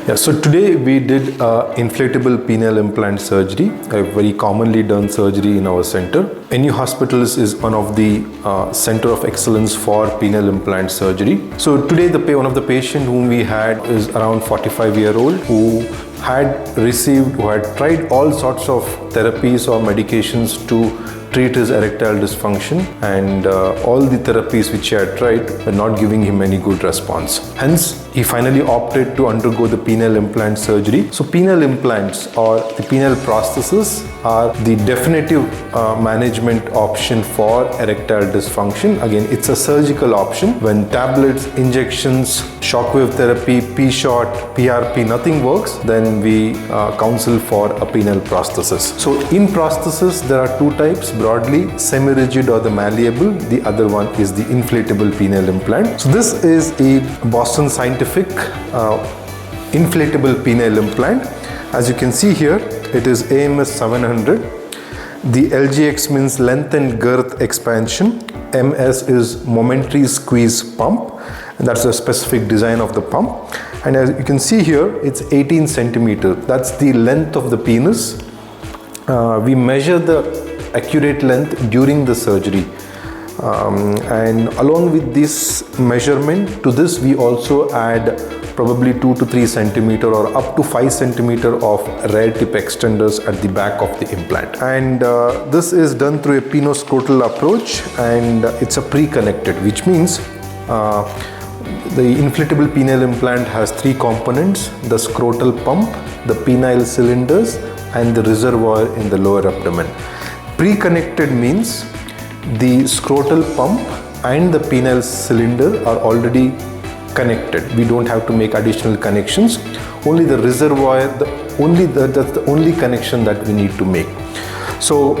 Yeah, so today we did inflatable penile implant surgery, a very commonly done surgery in our center. NU Hospitals is one of the center of excellence for penile implant surgery. So today one of the patient whom we had is around 45-year-old who had tried all sorts of therapies or medications to treat his erectile dysfunction, and all the therapies which he had tried were not giving him any good response. Hence, he finally opted to undergo the penile implant surgery. So penile implants or the penile prosthesis are the definitive management option for erectile dysfunction. Again, it's a surgical option. When tablets, injections, shockwave therapy, P-shot, PRP, nothing works, then we counsel for a penile prosthesis. So in prosthesis, there are two types, broadly semi-rigid or the malleable. The other one is the inflatable penile implant. So this is a Boston Scientific inflatable penile implant. As you can see here, it is AMS 700. The LGX means length and girth expansion. MS is momentary squeeze pump, and that's a specific design of the pump. And as you can see here, it's 18 centimeter. That's the length of the penis. We measure the accurate length during the surgery, and along with this measurement, to this we also add probably 2 to 3 centimeter or up to 5 centimeter of rear tip extenders at the back of the implant. And this is done through a pinoscrotal approach, and it's a pre-connected, which means the inflatable penile implant has 3 components: the scrotal pump, the penile cylinders, and the reservoir in the lower abdomen. Pre-connected means the scrotal pump and the penile cylinder are already connected. We don't have to make additional connections. Only the reservoir, that's the only connection that we need to make. So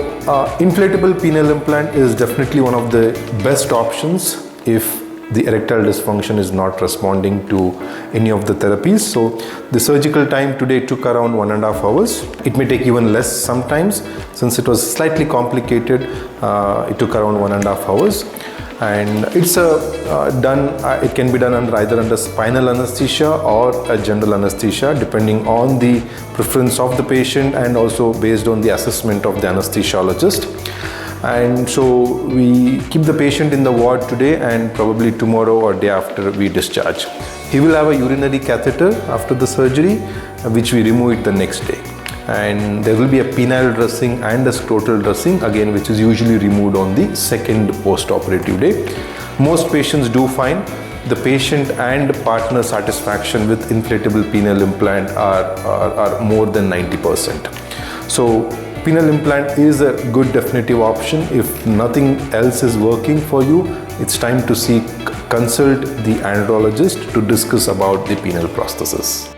inflatable penile implant is definitely one of the best options if the erectile dysfunction is not responding to any of the therapies. So the surgical time today took around 1.5 hours. It may take even less sometimes. Since it was slightly complicated, it took around 1.5 hours. And it's it can be done either under spinal anesthesia or a general anesthesia, depending on the preference of the patient and also based on the assessment of the anesthesiologist. And so we keep the patient in the ward today, and probably tomorrow or day after we discharge. He will have a urinary catheter after the surgery, which we remove it the next day. And there will be a penile dressing and a scrotal dressing, again, which is usually removed on the second post-operative day. Most patients do find the patient and partner satisfaction with inflatable penile implant are more than 90%. So penile implant is a good definitive option. If nothing else is working for you, it's time to consult the andrologist to discuss about the penile prosthesis.